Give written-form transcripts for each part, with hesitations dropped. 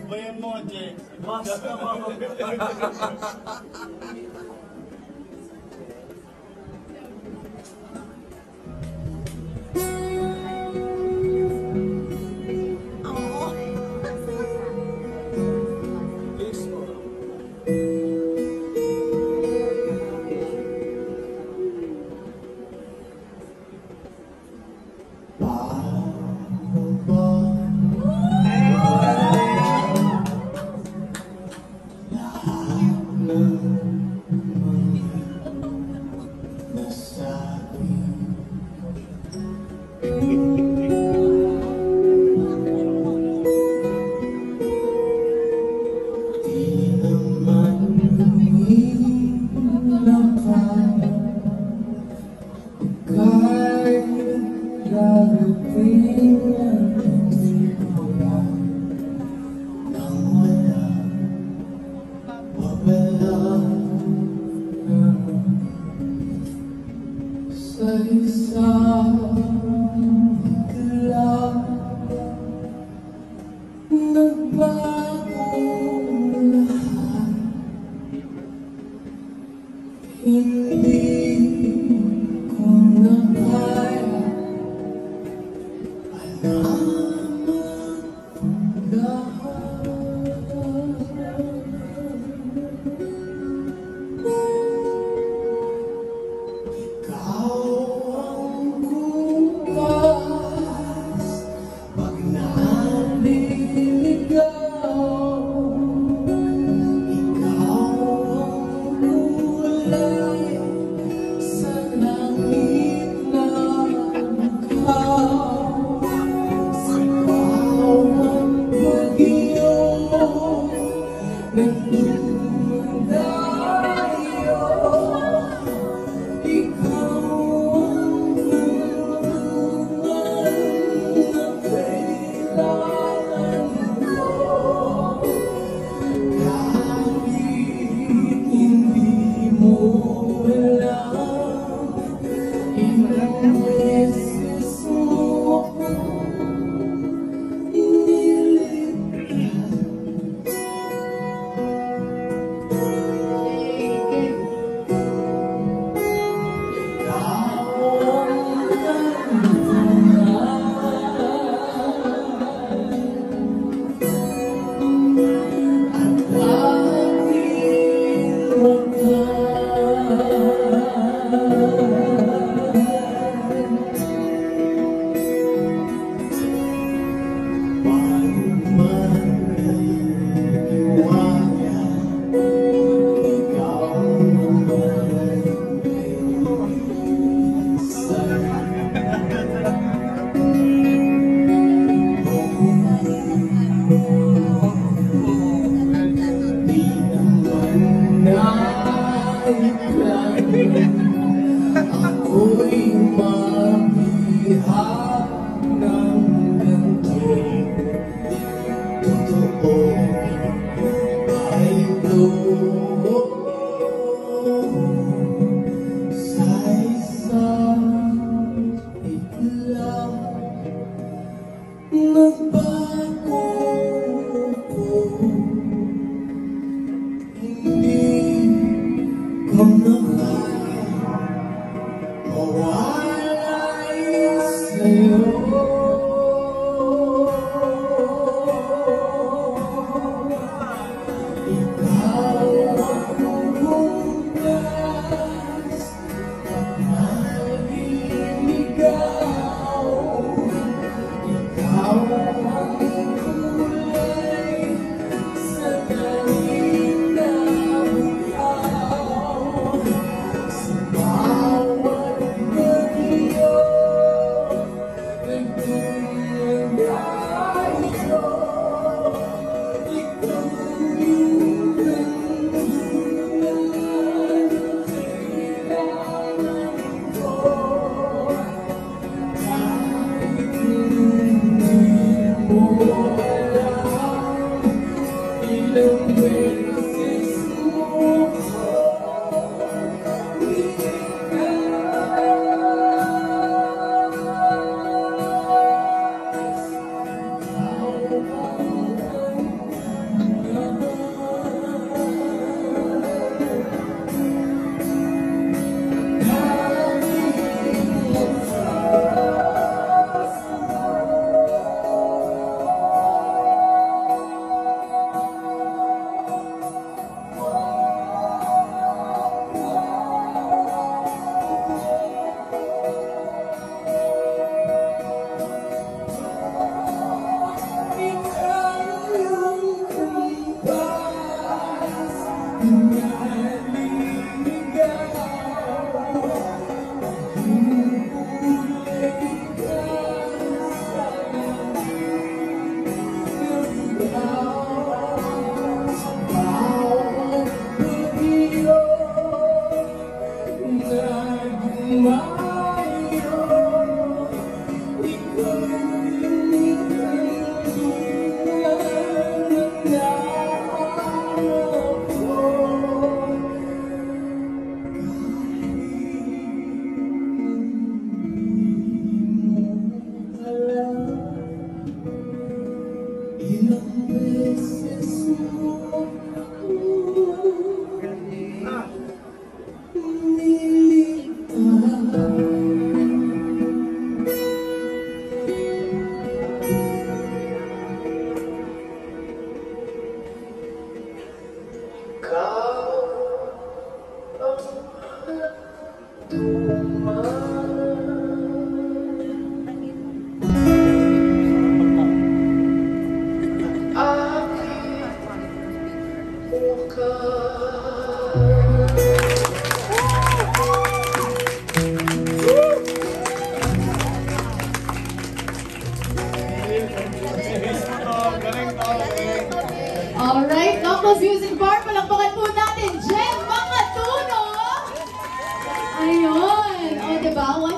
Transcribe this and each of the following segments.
Bayan mo, Jay. Basta mo. Say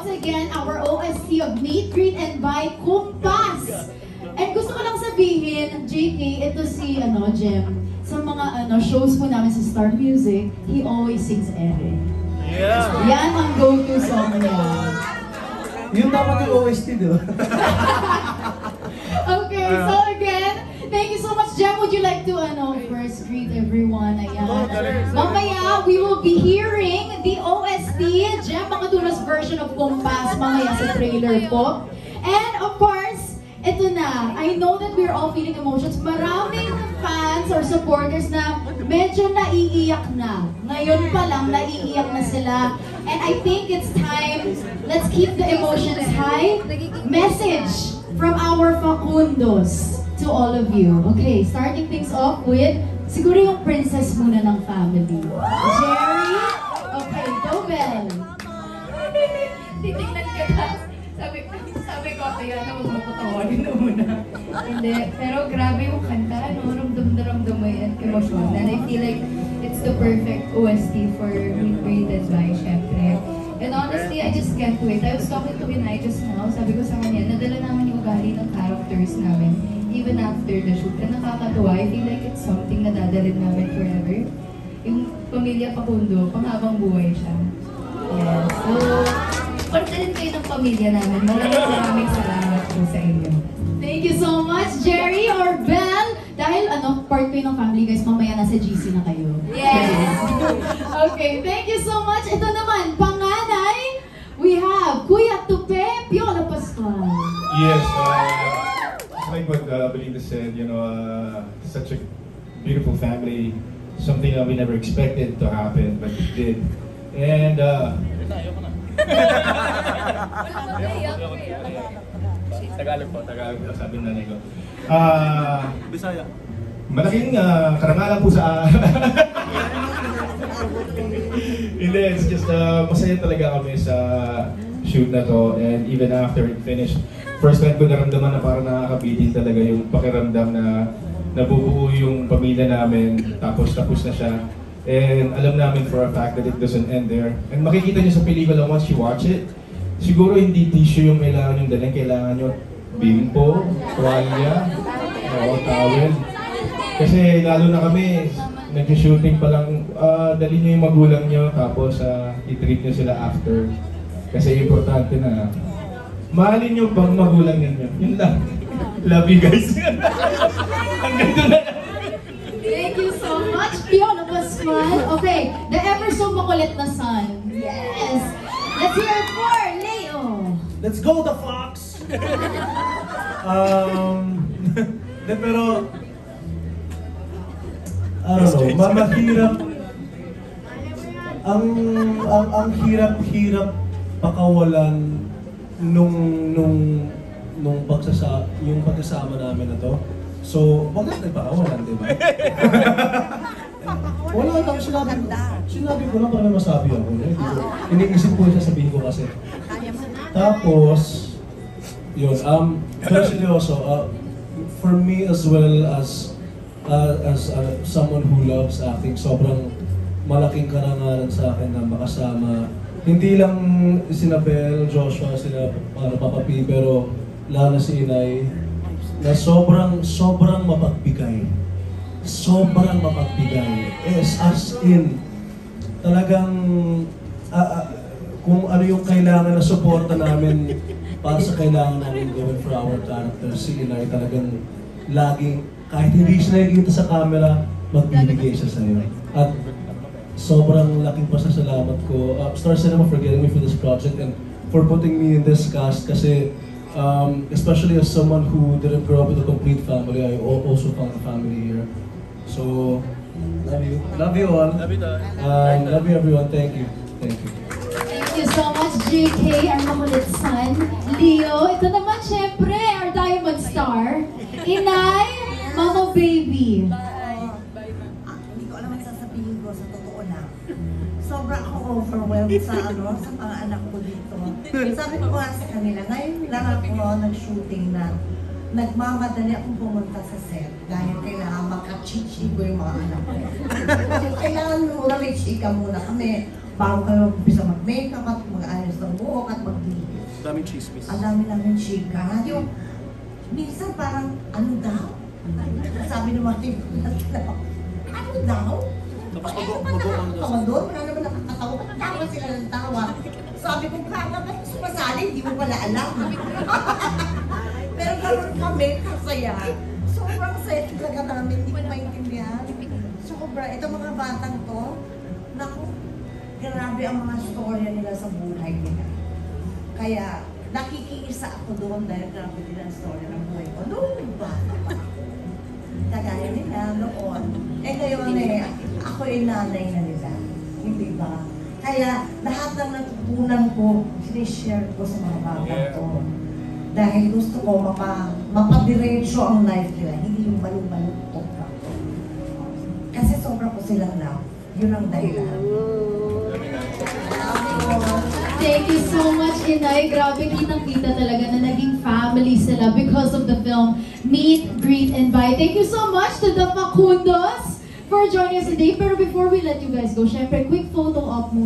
once again our OST of Meet, Greet, and Buy, Kumpas! And gusto ko lang sabihin, JK, ito si Jem. Sa mga shows po namin sa Star Music, he always sings Ere. Yeah! Yan ang go-to song niya. Yun dapat yung OST, di ba? Okay, so again, thank you so much, Jem. Would you like to first greet everyone? Ayan. Mamaya, we will be hearing the OST, Jem Makatunos version of Kumpas, mamaya sa trailer po. And of course, ito na, I know that we're all feeling emotions. Maraming fans or supporters na medyo naiiyak na. Ngayon pa lang, naiiyak na sila. And I think it's time, let's keep the emotions high. Message from our Facundos to all of you. Okay, starting things off with, siguro yung princess muna ng family. Jerry? Okay, go Belle. Titignan ka na. Sabi ko, kaya na magpapatawarin na muna. Hindi, pero grabe yung kanta, ramdam mo yan, emosyon. And I feel like it's the perfect OST for Meet, Greet, and Buy, syempre. And honestly, I just can't wait. I was talking to Inay just now, sabi ko sa kanya, nadala naman yung ugali ng characters namin, even after the shoot. And nakakatuwa, I feel like it's something na dadalhin namin forever. Yung pamilya Facundo, panghabang buhay siya. Yes, so, pagdalhin kayo ng pamilya namin. Maraming salamat po sa inyo. Thank you so much, Jerry or Belle. Dahil part kayo ng family guys, mamaya nasa GC na kayo. Yes! Okay, thank you so much. Ito naman, panganay, we have Kuya Tupe Piola Pascual. Yes, just like what Belinda said, such a beautiful family, something that we never expected to happen, but it did. And, Tagalog po, Tagalog sabi ng nanay ko. Bisaya. Malaking karangalan po sa... Hindi, it's just masaya talaga kami sa shoot na to, and even after it finished, first time ko naramdaman na parang nakakabitin talaga yung pakiramdam na nabubuo yung pamilya namin, tapos na siya. And alam namin for a fact that it doesn't end there. And makikita niyo sa pelikula once you watch it, siguro hindi tissue yung kailangan yung dalang, kailangan nyo bimpo, tuwalya, towel. Kasi lalo na kami, nag-shooting pa lang, dali nyo yung magulang nyo, tapos i-treat nyo sila after. Kasi importante na, mahalin nyo bang magulang ninyo. Yun lang. Love you guys. Hanggang doon na lang. Thank you so much, Piola Pascual. Okay, the ever so makulit na son. Yes! Let's hear it for Leo. Let's go the Fox! Pero I don't know, mahirap. Ang hirap pakawalan nung pagsasama namin na to. So, bakit nagpakawalan, di ba? Wala lang, sinabi ko lang para may masabi ako. Iniisip ko siya, sabihin ko kasi. Tapos, yun, pero seryoso, for me as well as someone who loves acting, sobrang malaking karangalan sa akin na makasama. Hindi lang sina Belle, Joshua, sila Papa P, pero lalo na si Inay, na sobrang mapagbigay. Sobrang mapagbigay. As in, talagang kung ano yung kailangan na suporta namin para sa kailangan namin gawin for our character, si Inay talagang laging, kahit hindi siya nakikita sa camera, magbibigay siya sa'yo. At sobrang laking pasasalamat ko. Star Cinema for getting me for this project and for putting me in this cast kasi especially as someone who didn't grow up with a complete family, I also found a family here. So, love you. Love you all. Love you, love you everyone. Thank you. Thank you. Thank you so much, JK, our makulit son. Leo, ito naman syempre, our diamond star. Inay, Mama Baby. Hindi ko alam ang sasabihin ko sa totoo na. Sobrang ako overwhelmed sa mga anak ko dito. Sabi ko nga sa kanila, ngayon lang ako nag-shooting na nagmamadali akong pumunta sa set dahil kailangan makachichi ko yung mga anak ko. Kailangan muna may chika muna kami bago kayo umpisa mag-makeup at mag-ayos ng buhok at mag daming chismis. Ang dami namin chika. Yung, minsan parang, ano daw? Sabi ng mga kaibigan, ano daw? Tapos Ano ba nakakatawa doon? Wala naman nakakatawa. Tawa sila ng tawa. Sabi ko, kaka, ba't sumasali? Hindi mo pala alam. Pero ganoon kami, kasaya. Sobrang saya talaga namin, hindi ko maintindihan. Sobra, itong mga batang to, naku, grabe ang mga storya nila sa buhay nila. Kaya, nakikiisa ako doon dahil grabe din ang storya ng buhay ko. Noon ba? Kagaya nila noon. Eh ngayon eh, ako yung nanay na nila. Hindi ba? Kaya lahat ng natutunan ko, sinishare ko sa mga bata ko. Dahil gusto ko mapadiretso ang life nila, hindi yung balong-balong ka. Kasi sobra ko silang love. Yun ang dahilan. Thank you so much, Inay. Grabe, kitang-kita talaga na naging family sila because of the film Meet, Greet, and Buy. Thank you so much to the Facundos for joining us today. Pero before we let you guys go, syempre, quick photo op muna.